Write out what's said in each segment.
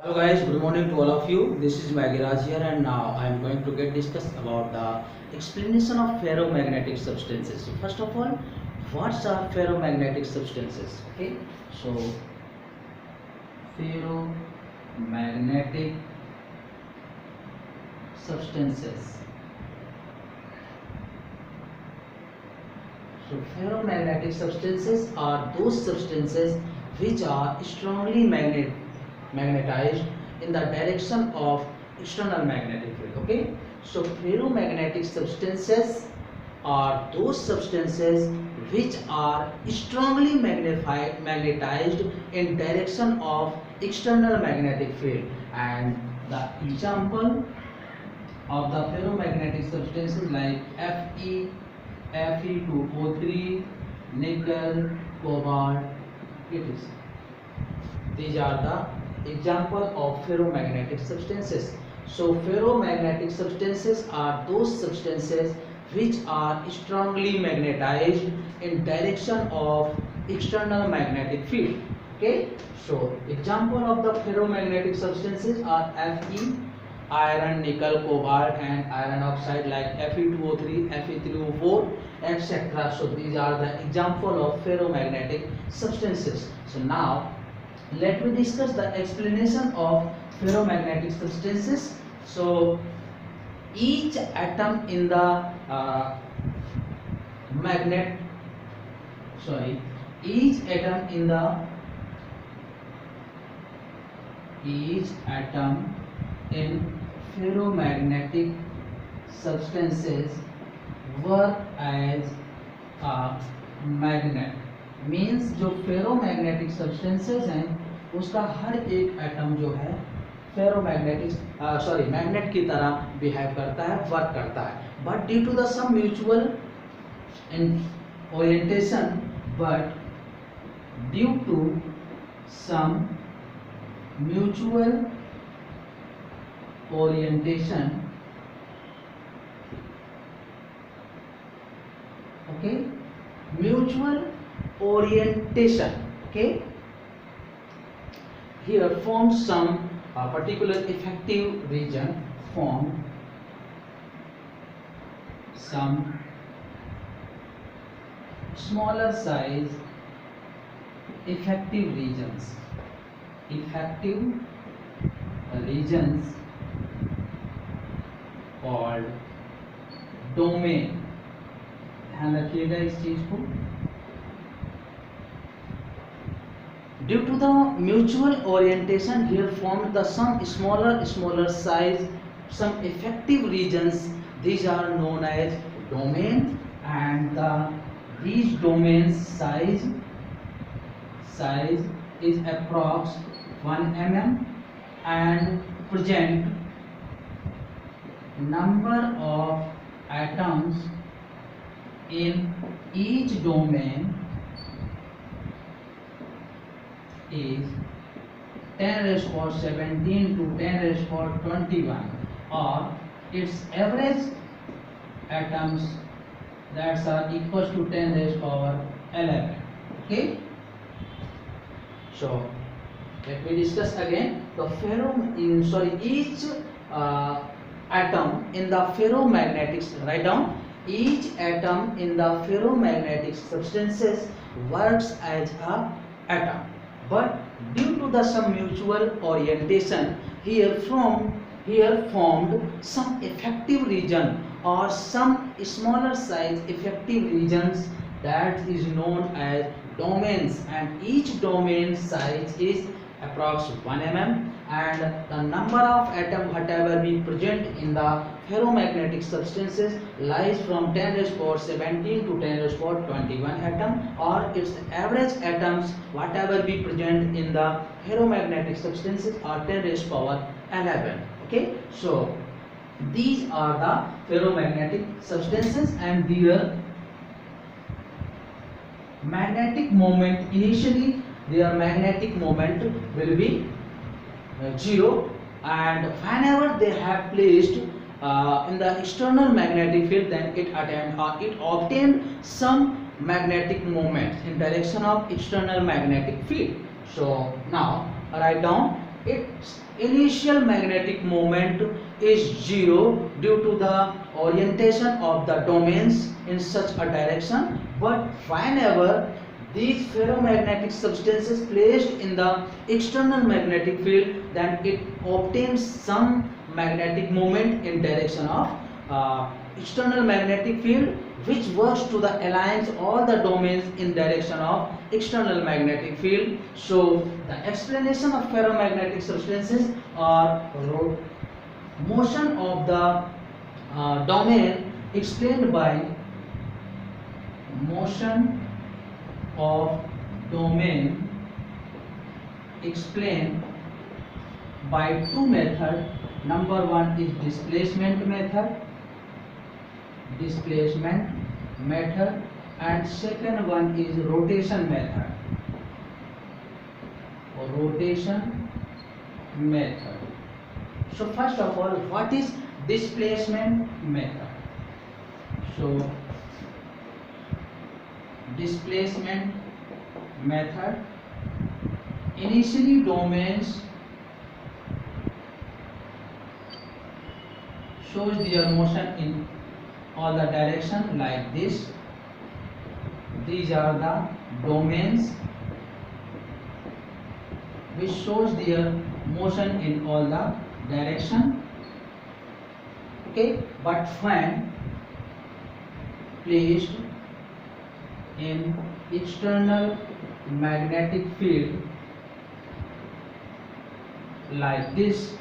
Hello guys, good morning to all of you. This is Magiraj here and now I am going to get discuss about the explanation of ferromagnetic substances. So first of all, what are ferromagnetic substances? Okay, so ferromagnetic substances. So ferromagnetic substances are those substances which are strongly magnetized in the direction of external magnetic field. Okay, so ferromagnetic substances are those substances which are strongly magnetized in direction of external magnetic field, and the example of the ferromagnetic substances like Fe, Fe2O3, nickel, cobalt, etc. These are the example of ferromagnetic substances. So ferromagnetic substances are those substances which are strongly magnetized in direction of external magnetic field. Okay, so example of the ferromagnetic substances are Fe, iron, nickel, cobalt, and iron oxide like Fe2O3, Fe3O4, etc. So these are the example of ferromagnetic substances. So now let me discuss the explanation of ferromagnetic substances. So each atom in the magnet sorry each atom in the each atom in ferromagnetic substances work as a magnet. Means जो ferromagnetic substances हैं उसका हर एक atom जो है ferromagnetic magnet की तरह behave करता है, वर्क करता है, but due to the some mutual orientation but due to some mutual orientation, okay, mutual orientation, okay, here forms some particular effective region, form some smaller size effective regions called domain. ध्यान रखिएगा इस चीज को. Due to the mutual orientation here formed the some smaller size some effective regions. These are known as domain, and these domains size is approx 1 mm and present number of atoms in each domain is 10 raised power 17 to 10 raised power 21, or its average atoms that are equals to 10 raised power 11. Okay, so let me discuss again the each atom in the ferromagnetic, write down, each atom in the ferromagnetic substances works as a atom, but due to the some mutual orientation here formed some effective region or some smaller size effective regions that is known as domains, and each domain size is approx 1 mm, and the number of atom whatever be present in the ferromagnetic substances lies from 10 raised power 17 to 10 raised power 21 atom, or its average atoms whatever be present in the ferromagnetic substances are 10 raised power 11. Okay, so these are the ferromagnetic substances, and their magnetic moment, initially their magnetic moment will be 0, and whenever they have placed in the external magnetic field, then it obtained some magnetic moment in direction of external magnetic field. So now write down its initial magnetic moment is zero due to the orientation of the domains in such a direction. But whenever these ferromagnetic substances placed in the external magnetic field, then it obtains some magnetic moment in direction of external magnetic field, which works to the aligns all the domains in direction of external magnetic field. So the explanation of ferromagnetic substances are motion of the domain explained by motion of domain explained by two methods. Number one is displacement method, and second one is rotation method. So first of all, what is displacement method? So displacement method, initially domains shows their motion in all the direction like this. These are the domains which shows their motion in all the direction. Okay, but when placed in external magnetic field like this,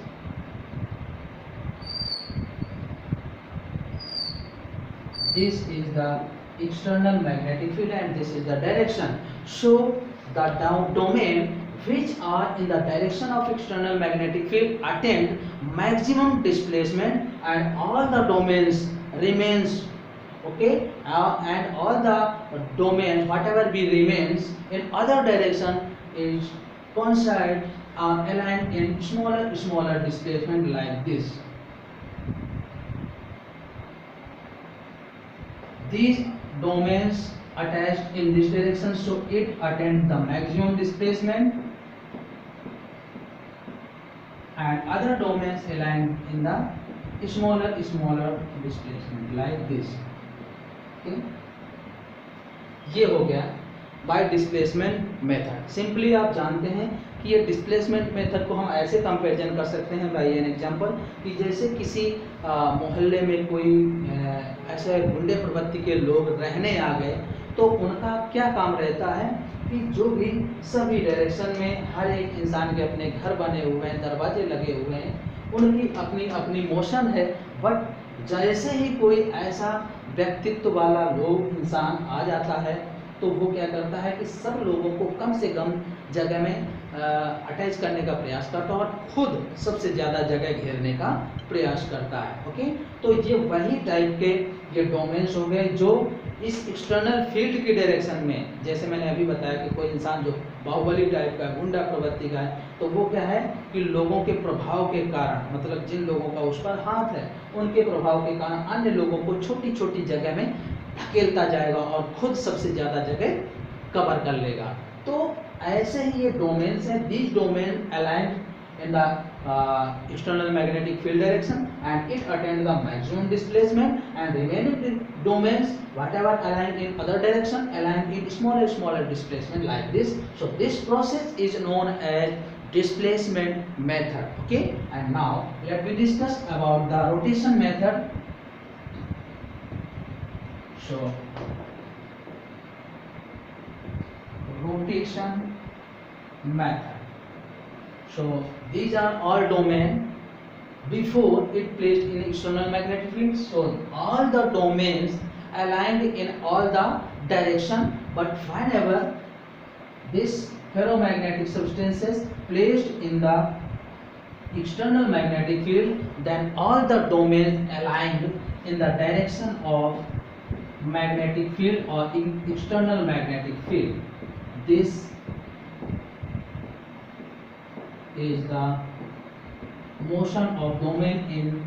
this is the external magnetic field and this is the direction. So the domain which are in the direction of external magnetic field attain maximum displacement, and all the domains remains, okay, and all the domains whatever be remains in other direction is coincide aligned in smaller displacement like this. These domains attached in this direction, so it attains the maximum displacement, and other domains aligned in the smaller displacement like this. Okay? ये हो गया bye displacement method. Simply आप जानते हैं कि ये displacement method को हम ऐसे कंपैरिजन कर सकते हैं बाय एन एग्जांपल, कि जैसे किसी मोहल्ले में कोई ऐसे गुंडे प्रवृत्ति के लोग रहने आ गए, तो उनका क्या काम रहता है कि जो भी सभी डायरेक्शन में हर एक इंसान के अपने घर बने हुए हैं, दरवाजे लगे हुए हैं, उनकी अपनी अपनी मोशन है. बट जैसे ही कोई ऐसा व्यक्तित्व वाला लोग इंसान आ जाता है, तो वो क्या करता है कि सब लोगों को कम से कम जगह में अटैच करने का प्रयास करता है और खुद सबसे ज़्यादा जगह घेरने का प्रयास करता है. ओके, तो ये वही टाइप के ये डोमेन्स हो गए जो इस एक्सटर्नल फील्ड की डायरेक्शन में, जैसे मैंने अभी बताया कि कोई इंसान जो बाहुबली टाइप का गुंडा प्रवृत्ति का है, तो वो क्या है कि लोगों के प्रभाव के कारण, मतलब जिन लोगों का उस पर हाथ है उनके प्रभाव के कारण अन्य लोगों को छोटी छोटी जगह में धकेलता जाएगा और खुद सबसे ज़्यादा जगह कवर कर लेगा. तो ऐसे ही ये डोमेन्स हैं. These domain align in the external magnetic field direction and it attained the maximum displacement, and remaining domains whatever aligned in other direction aligned in smaller displacement like this. So this process is known as displacement method. Okay, and now let me discuss about the rotation method. So rotation method. So these are all domain before it placed in external magnetic field. So all the domains aligned in all the direction, but whenever this ferromagnetic substances placed in the external magnetic field, then all the domains aligned in the direction of magnetic field or in external magnetic field. This is the motion of domain in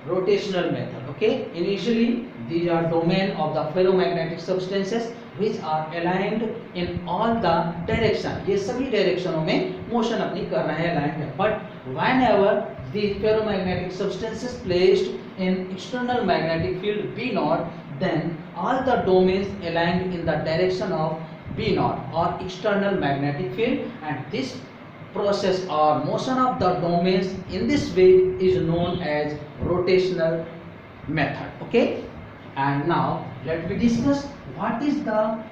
rotational method. Okay, initially these are domain of the ferromagnetic substances which are aligned in all the direction. ये सभी डायरेक्शनों में motion अपनी कर रहे हैं line में. But whenever the ferromagnetic substances placed in external magnetic field B naught, then all the domains aligned in the direction of B naught or external magnetic field, and this process or motion of the domains in this way is known as rotational method. Okay, and now let me discuss what is the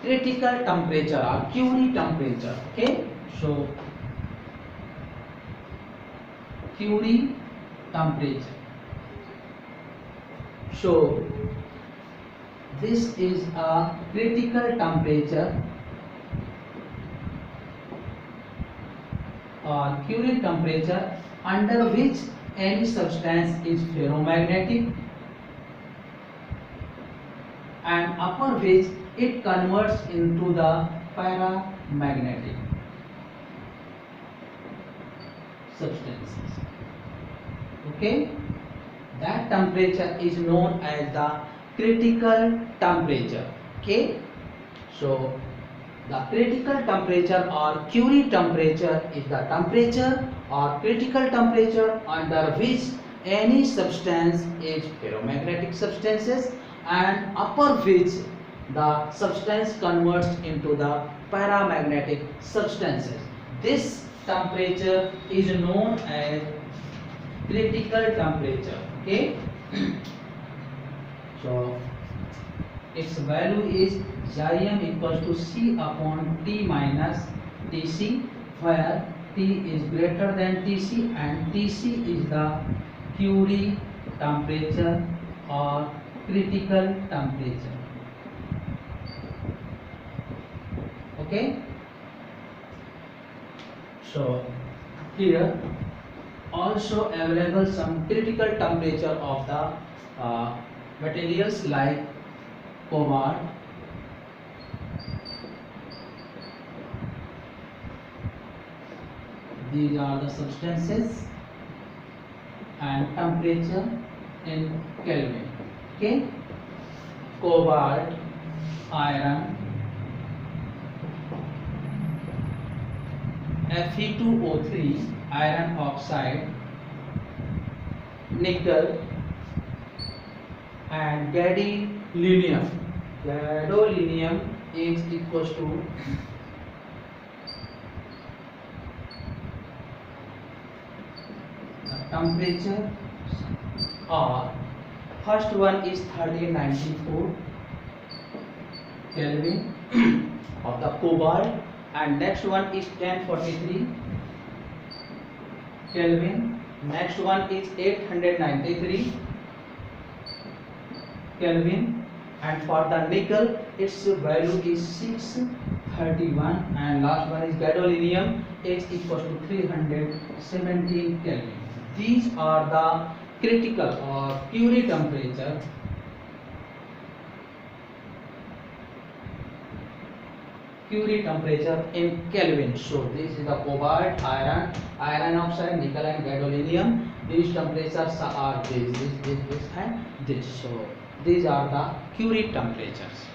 critical temperature or Curie temperature. Okay, so Curie temperature. So this is a critical temperature or Curie temperature under which any substance is ferromagnetic and upon which it converts into the paramagnetic substances. Okay, that temperature is known as the critical temperature. Okay, so the critical temperature or Curie temperature is the temperature or critical temperature under which any substance is ferromagnetic substances and upon which the substance converts into the paramagnetic substances. This temperature is known as critical temperature. Okay, so its value is Im equals to C upon T minus Tc, where T is greater than Tc and Tc is the Curie temperature or critical temperature. Okay, so here also available some critical temperature of the materials like cobalt, these are the substances and temperature in Kelvin. Okay, cobalt, iron, Fe2O3, iron oxide, nickel, and gadolinium. Gadolinium is equals to temperature or first one is 1394 Kelvin of the cobalt, and next one is 1043 Kelvin, next one is 893 Kelvin, and for the nickel its value is 631, and last one is gadolinium, H equals to 317 Kelvin. These are the critical or Curie temperature in Kelvin. So this is the cobalt, iron oxide, nickel and gadolinium. These temperatures are this and this. So these are the Curie temperatures.